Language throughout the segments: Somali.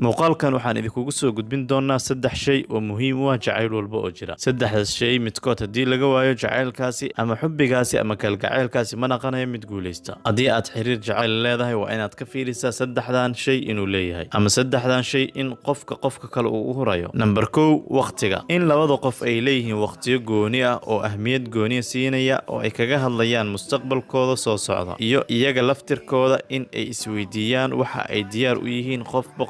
muuqaalkan waxaan idinkugu soo gudbin doonaa 3 shay oo muhiim u ah jacayl walba oo jira. 3daas shay midkood haddii laga waayo jacaylkaasi ama xubbigaasi ama kalgacaylkaasi ma naqanayo mid guuleysta. Haddii aad xiriir jacayl leedahay waa inaad ka fiirisaa 3dan shay inuu leeyahay ama 3dan shay in qofka kale uu u hurayo. Number 1 waqtiga. In labada qof ay leeyihiin waqtiyo gooni ah oo ahmiyad gooni siinaya oo ay kaga hadlayaan mustaqbalkooda soo socda iyo iyaga laftirkooda in ay isweydiiyaan waxa ay diyaar u yihiin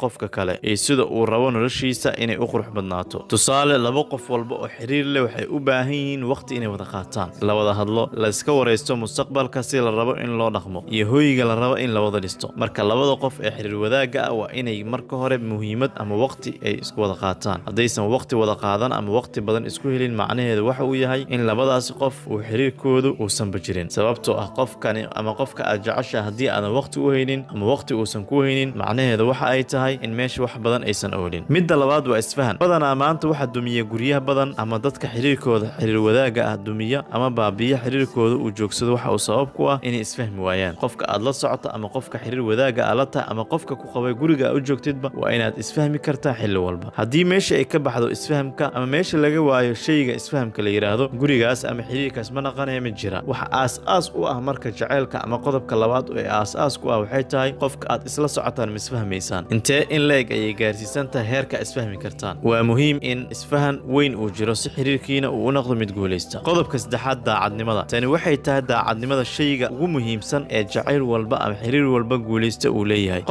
qofka kale ee sida uu rabo noloshiisa inay u qurux badnaato. Tusaale laba qof walba oo xiriir leh waxay u baahan yihiin waqti inay wada qaataan, la wada hadlo, la iska wareysto mustaqbalka si la rabo in loo dhaqmo iyo hoyga la rabo in la wada dhisto. Marka labada qof ee xiriir wadaaga ah waa inay marka hore muhiimad ama waqti ay isku wada qaataan. Haddaysan waqti wada qaadan ama waqti badan isku helin, macnaheedu waxa uu yahay in labadaas qof uu xiriirkoodu uusan bajirin. Sababtoo ah qofkani ama qofka aad jeceshahay haddii aadan waqti u haynin ama waqti uusan ku haynin, macnaheedu waxa ay tahay in meesha wax badan aysan oolin. Midda labaad waa isfahan. Badanaa maanta waxa dumiya guryaha badan ama dadka xiriirkooda xiriir wadaaga ah dumiya ama baabiya xiriirkooda uu joogsado waxa uu sabab ku ah inay isfahmi waayaan. Qofka aad la socoto ama qofka xiriir wadaaga aad la tahay ama qofka ku qabay guriga u joogtidba waa inaad isfahmi kartaa xilli walba. Haddii meesha ay ka baxdo isfahamka ama meesha laga waayo shayga isfahamka la yiraahdo, gurigaas ama xiriirkaas ma naqanayo mid jira. Waxa aas u ah marka jacaylka ama qodobka labaad ee aas ku ah waxay tahay qofka aad isla socotaan ma isfahmaysaan. Intee in leeg ayay gaarsiisan tahay heerka isfahmi kartaan. Waa muhiim in isfahan weyn uu jiro si xiriirkiina uu u noqdo mid guuleysta. Qodobka saddexaad, daacadnimada. Tani waxay tahay daacadnimada shayga ugu muhiimsan ee jacayl walba ama xiriir walba guuleysta uu leeyahay.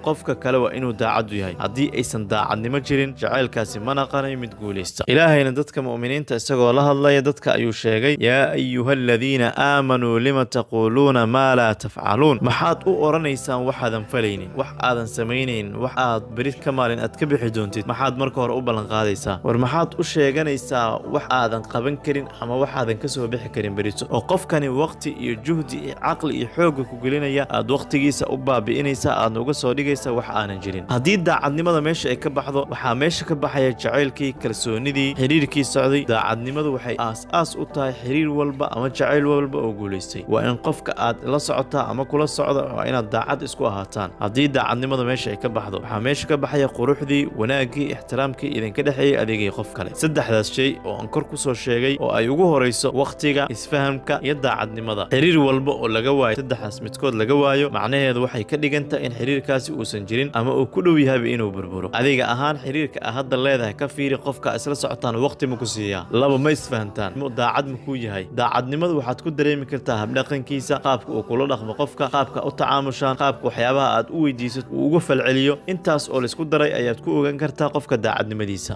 Qofka kale waa inuu daacad u yahay. Haddii aysan daacadnimo jirin, jacaylkaasi ma naqanayo mid guuleysta. Ilaahayna dadka mu'miniinta isagoo la hadlaya dadka ayuu sheegay: yaa ayyuhalladhiina aamanuu lima taquuluuna maa laa tafcaluun. Maxaad u oranaysaan waxaadan falaynin, wax aadan samaynayn, wax aad berid ka maalin aad ka bixi doontid? Maxaad marka hore u ballan qaadaysaa? War maxaad u sheeganaysaa wax aadan qaban karin ama wax aadan ka soo bixi karin berito? Oo qofkani waqti iyo juhdi iyo caqli iyo xoog ku gelinaya, aad waqtigiisa u baabi'inaysaa, aad uga soo dhigaysaa wax aanan jirin. Haddii daacadnimada meesha ay ka baxdo, waxaa meesha ka baxaya jacaylkii, kalsoonidii, xiriirkii socday. Daacadnimadu waxay aas u tahay xiriir walba ama jacayl walba oo guuleystay. Waa in qofka aad la socotaa ama kula socda waa inaad daacad isku ahaataan. Haddii daacadnimada meesha ay ka baxdo, waxaa meesha ka baxaya quruxdii, wanaagii, ixtiraamkii idinka dhaxeeyay adigii qof kale. 3daas shay oo aan kor ku soo sheegay oo ay ugu horeyso waqtiga, isfahamka iyo daacadnimada. Xiriir walba oo laga waayo 3daas midkood laga waayo, macnaheedu waxay ka dhigantahay in xiriirkaasi uusan jirin ama uu ku dhow yahay inuu burburo. Adiga ahaan xiriirka aad hadda leedahay ka fiiri qofka isla socotaan waqti ma ku siiyaa. Laba ma isfahantaan, daacad ma ku yahay. Daacadnimadu waxaad ku dareemi kartaa habdhaqankiisa, qaabka uu kula dhaqmo qofka, qaabka u tacaamushaan, qaabka waxyaabaha aad u weydiiso uu uga falceliyo. Intaas oo la isku daray ayaad ku ogaan kartaa qofka daacadnimadiisa.